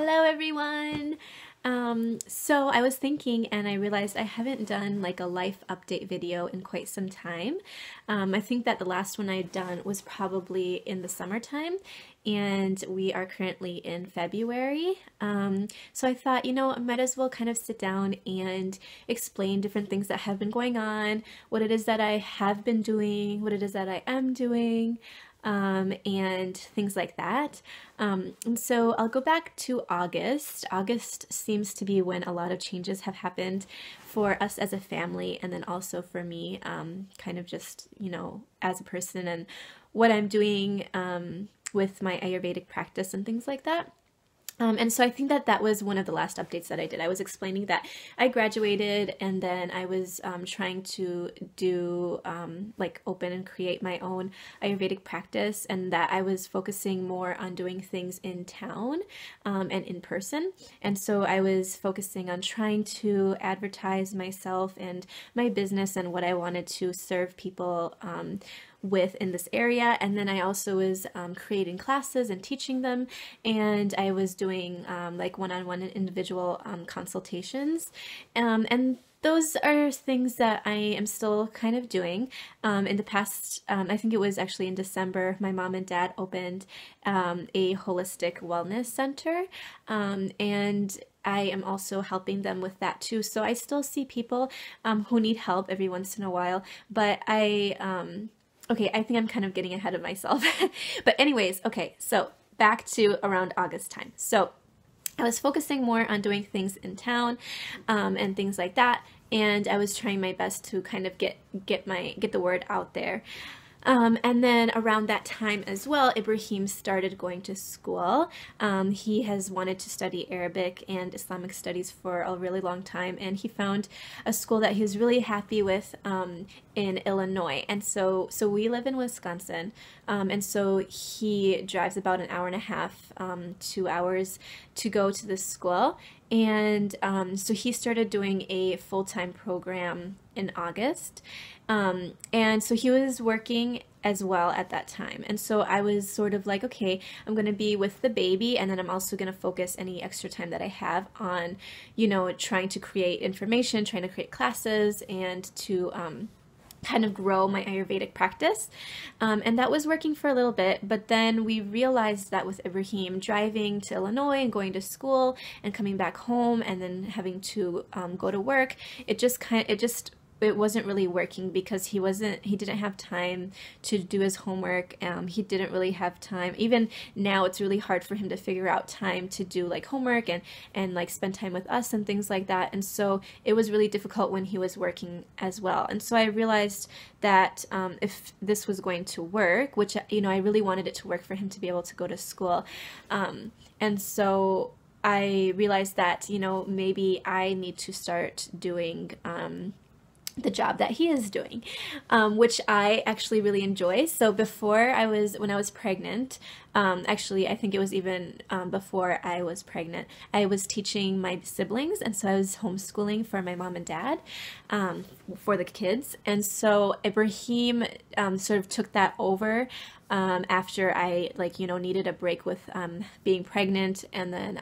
Hello everyone! So I was thinking and I realized I haven't done like a life update video in quite some time. I think that the last one I'd done was probably in the summertime, and we are currently in February. So I thought, I might as well kind of sit down and explain different things that have been going on, what it is that I have been doing, what it is that I am doing, and things like that. And so I'll go back to August. August seems to be when a lot of changes have happened for us as a family, and then also for me, kind of just, as a person and what I'm doing with my Ayurvedic practice and things like that. And so I think that that was one of the last updates that I did. I was explaining that I graduated, and then I was trying to do like open and create my own Ayurvedic practice, and that I was focusing more on doing things in town and in person. And so I was focusing on trying to advertise myself and my business and what I wanted to serve people with in this area. And then I also was creating classes and teaching them, and I was doing like one-on-one and individual consultations, and those are things that I am still kind of doing. In the past, I think it was actually in December, my mom and dad opened a holistic wellness center, and I am also helping them with that too. So I still see people who need help every once in a while, but okay, I think I'm kind of getting ahead of myself. But anyways, okay, so back to around August time. So I was focusing more on doing things in town and things like that, and I was trying my best to kind of get the word out there. And then around that time as well, Ibrahim started going to school. He has wanted to study Arabic and Islamic studies for a really long time, and he found a school that he was really happy with in Illinois. And so we live in Wisconsin, and so he drives about an hour and a half, 2 hours to go to this school. And so he started doing a full-time program in August. And so he was working as well at that time. And so I was sort of like, okay, I'm going to be with the baby, and then I'm also going to focus any extra time that I have on, trying to create information, trying to create classes, and to kind of grow my Ayurvedic practice. And that was working for a little bit, but then we realized that with Ibrahim driving to Illinois and going to school and coming back home and then having to go to work, it wasn't really working, because he didn't have time to do his homework. He didn't really have time. Even now, it's really hard for him to figure out time to do like homework and like spend time with us and things like that. And so it was really difficult when he was working as well. And so I realized that if this was going to work, which, I really wanted it to work for him to be able to go to school. And so I realized that, maybe I need to start doing the job that he is doing, which I actually really enjoy. So when I was pregnant, actually I think it was even before I was pregnant, I was teaching my siblings, and so I was homeschooling for my mom and dad, for the kids. And so Ibrahim sort of took that over after I needed a break with being pregnant and then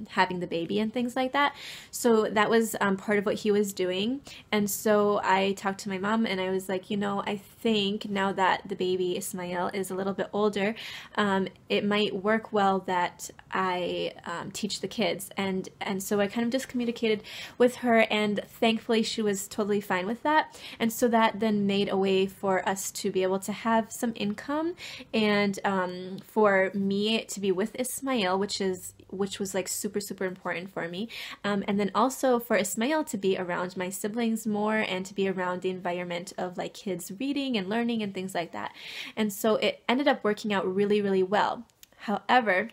having the baby and things like that. So that was part of what he was doing. And so I talked to my mom, and I was like, I think now that the baby Ismail is a little bit older, it might work well that I teach the kids. And so I kind of just communicated with her, and thankfully she was totally fine with that. And so that then made a way for us to be able to have some income, and for me to be with Ismail, which was like super, super important for me. And then also for Ismail to be around my siblings more, and to be around the environment of like kids reading and learning and things like that. And so it ended up working out really, really well. However,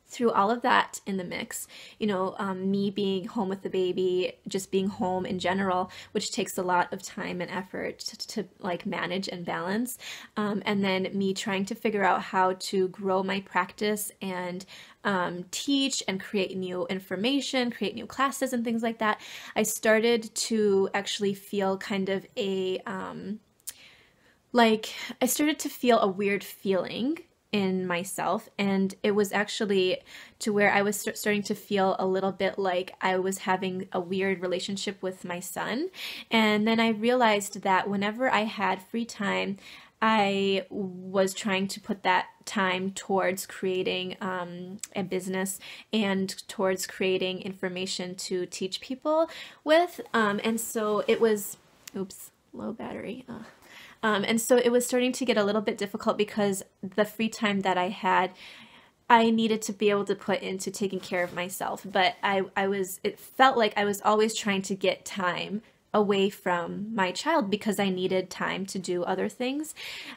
through all of that in the mix, me being home with the baby, just being home in general, which takes a lot of time and effort to like manage and balance, and then me trying to figure out how to grow my practice and teach and create new information, create new classes and things like that, I started to actually feel kind of I started to feel a weird feeling in myself, and it was actually to where I was starting to feel a little bit like I was having a weird relationship with my son. And then I realized that whenever I had free time, I was trying to put that time towards creating a business and towards creating information to teach people with. And so it was, oops, low battery. And so it was starting to get a little bit difficult because the free time that I had, I needed to be able to put into taking care of myself. But it felt like I was always trying to get time away from my child because I needed time to do other things.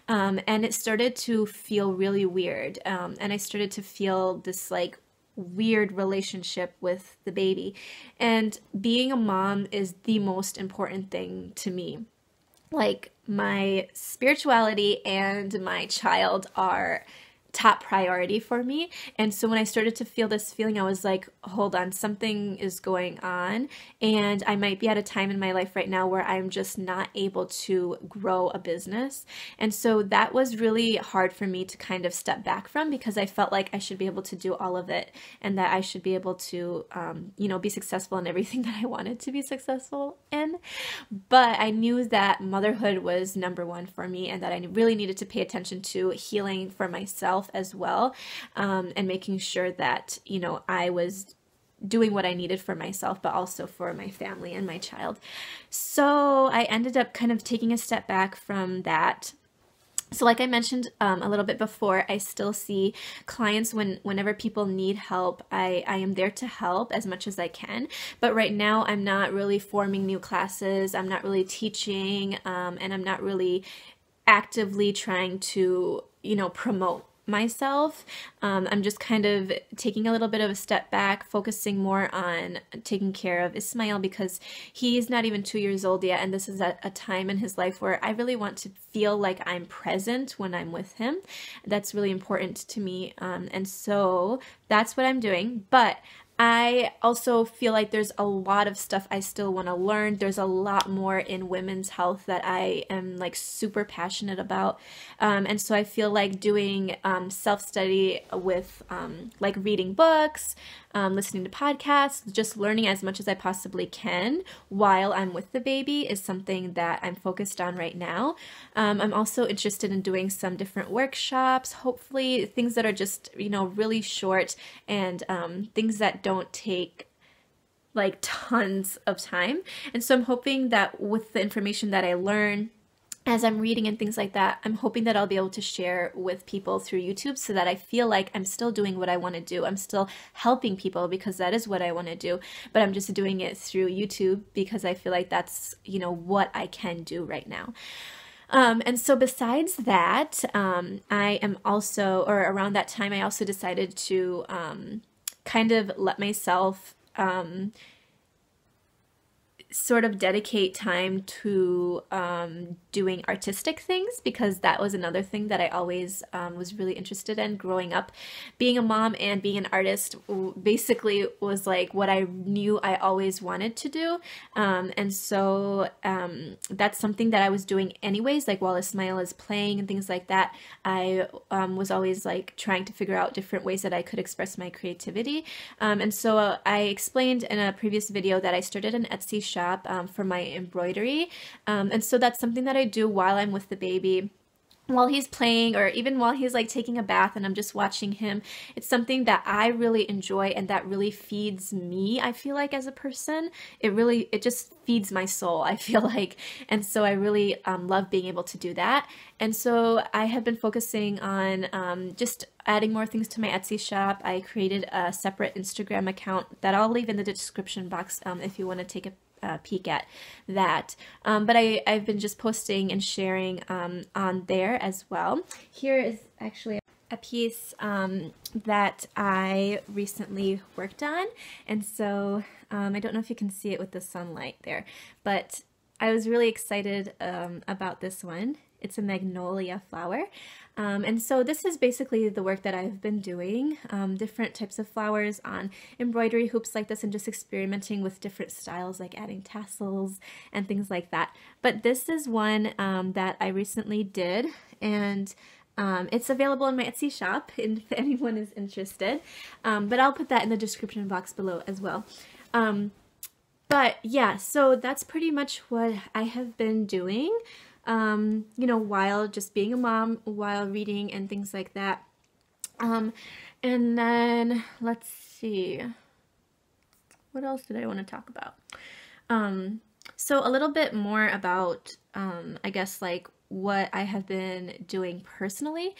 And it started to feel really weird. And I started to feel this like weird relationship with the baby. And being a mom is the most important thing to me. Like, my spirituality and my child are top priority for me. And so when I started to feel this feeling, I was like, hold on, something is going on. And I might be at a time in my life right now where I'm just not able to grow a business. And so that was really hard for me to kind of step back from, because I felt like I should be able to do all of it and that I should be able to, be successful in everything that I wanted to be successful in. But I knew that motherhood was number one for me, and that I really needed to pay attention to healing for myself as well, and making sure that, I was doing what I needed for myself, but also for my family and my child. So I ended up kind of taking a step back from that. So like I mentioned a little bit before, I still see clients whenever people need help. I am there to help as much as I can. But right now I'm not really forming new classes. I'm not really teaching, and I'm not really actively trying to, promote myself. I'm just kind of taking a little bit of a step back, focusing more on taking care of Ismail, because he's not even 2 years old yet, and this is a time in his life where I really want to feel like I'm present when I'm with him. That's really important to me, and so that's what I'm doing. But I also feel like there's a lot of stuff I still want to learn. There's a lot more in women's health that I am like super passionate about. And so I feel like doing self-study with like reading books, listening to podcasts, just learning as much as I possibly can while I'm with the baby is something that I'm focused on right now. I'm also interested in doing some different workshops, hopefully things that are just, really short, and things that don't take like tons of time. And so I'm hoping that with the information that I learn as I'm reading and things like that, I'm hoping that I'll be able to share with people through YouTube, so that I feel like I'm still doing what I want to do. I'm still helping people because that is what I want to do, but I'm just doing it through YouTube because I feel like that's, what I can do right now. And so besides that, I am also, or around that time, I also decided to kind of let myself sort of dedicate time to doing artistic things, because that was another thing that I always was really interested in growing up. Being a mom and being an artist basically was like what I knew I always wanted to do. And so that's something that I was doing anyways, like while Ismail is playing and things like that. I was always like trying to figure out different ways that I could express my creativity. And so I explained in a previous video that I started an Etsy shop for my embroidery. And so that's something that I do while I'm with the baby, while he's playing, or even while he's like taking a bath and I'm just watching him. It's something that I really enjoy and that really feeds me, I feel like, as a person. It just feeds my soul, I feel like. And so I really love being able to do that. And so I have been focusing on just adding more things to my Etsy shop. I created a separate Instagram account that I'll leave in the description box if you want to take a peek at that. But I've been just posting and sharing on there as well. Here is actually a piece that I recently worked on, and so I don't know if you can see it with the sunlight there, but I was really excited about this one. It's a magnolia flower. And so this is basically the work that I've been doing, different types of flowers on embroidery hoops like this, and just experimenting with different styles, like adding tassels and things like that. But this is one that I recently did, and It's available in my Etsy shop if anyone is interested, but I'll put that in the description box below as well. But yeah, so that's pretty much what I have been doing, you know, while just being a mom, while reading and things like that. And then let's see, what else did I want to talk about? So a little bit more about, I guess, like what I have been doing personally.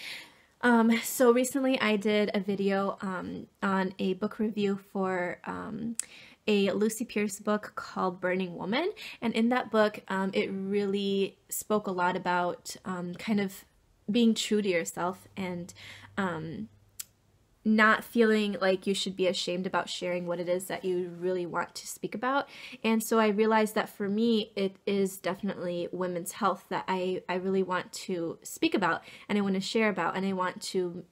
So recently I did a video on a book review for a Lucy Pierce book called Burning Woman. And in that book, it really spoke a lot about kind of being true to yourself and not feeling like you should be ashamed about sharing what it is that you really want to speak about. And so I realized that for me, it is definitely women's health that I really want to speak about, and I want to share about, and I want to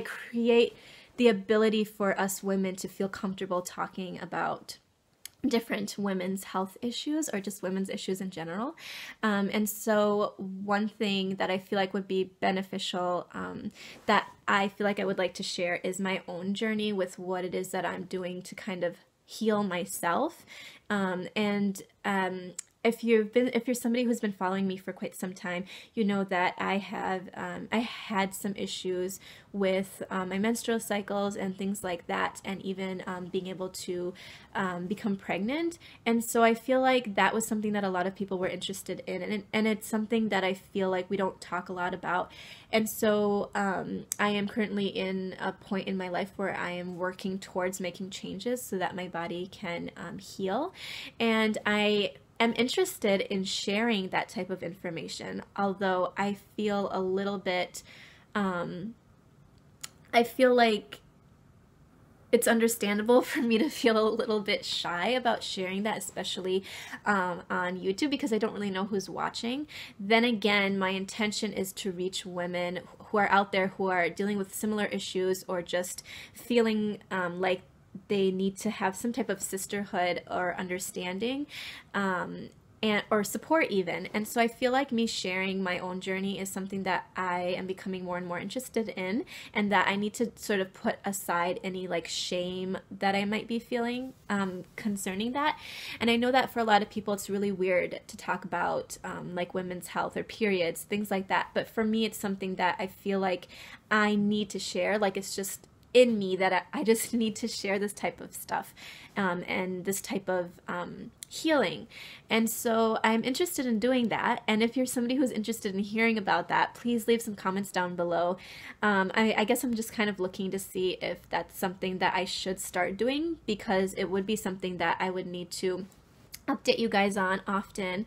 create the ability for us women to feel comfortable talking about different women's health issues or just women's issues in general. And so one thing that I feel like would be beneficial that I feel like I would like to share is my own journey with what it is that I'm doing to kind of heal myself. If you're somebody who's been following me for quite some time, you know that I had some issues with my menstrual cycles and things like that, and even being able to become pregnant. And so I feel like that was something that a lot of people were interested in, and it's something that I feel like we don't talk a lot about. And so I am currently in a point in my life where I am working towards making changes so that my body can heal, and I'm interested in sharing that type of information, although I feel a little bit, I feel like it's understandable for me to feel a little bit shy about sharing that, especially on YouTube, because I don't really know who's watching. Then again, my intention is to reach women who are out there who are dealing with similar issues or just feeling like they need to have some type of sisterhood or understanding or support even. And so I feel like me sharing my own journey is something that I am becoming more and more interested in, and that I need to sort of put aside any like shame that I might be feeling concerning that. And I know that for a lot of people it's really weird to talk about like women's health or periods, things like that. But for me, it's something that I feel like I need to share. Like it's just in me that I just need to share this type of stuff and this type of healing. And so I'm interested in doing that. And if you're somebody who's interested in hearing about that, please leave some comments down below. I guess I'm just kind of looking to see if that's something that I should start doing, because it would be something that I would need to update you guys on often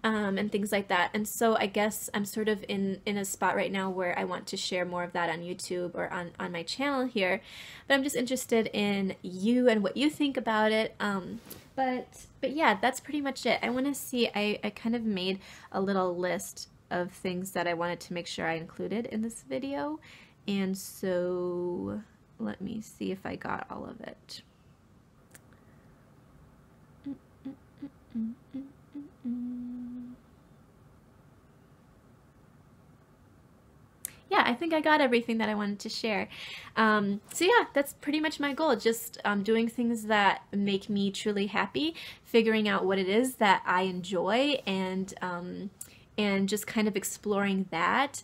and things like that. And so I guess I'm sort of in a spot right now where I want to share more of that on YouTube or on my channel here, but I'm just interested in you and what you think about it. But yeah, that's pretty much it. I want to see, I kind of made a little list of things that I wanted to make sure I included in this video, and so let me see if I got all of it. Yeah, I think I got everything that I wanted to share. So yeah, that's pretty much my goal. Just doing things that make me truly happy, figuring out what it is that I enjoy, and just kind of exploring that.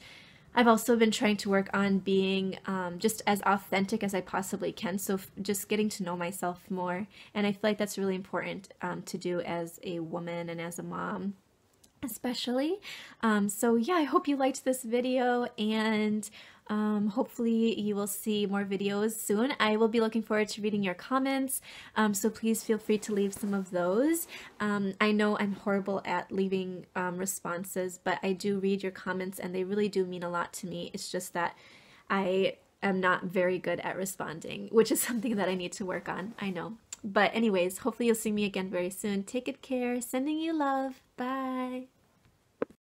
I've also been trying to work on being just as authentic as I possibly can, so just getting to know myself more, and I feel like that's really important to do as a woman and as a mom especially. So yeah, I hope you liked this video, and hopefully you will see more videos soon. I will be looking forward to reading your comments, so please feel free to leave some of those. I know I'm horrible at leaving responses, but I do read your comments and they really do mean a lot to me. It's just that I am not very good at responding, which is something that I need to work on, I know. But anyways, hopefully you'll see me again very soon. Take good care. Sending you love. Bye.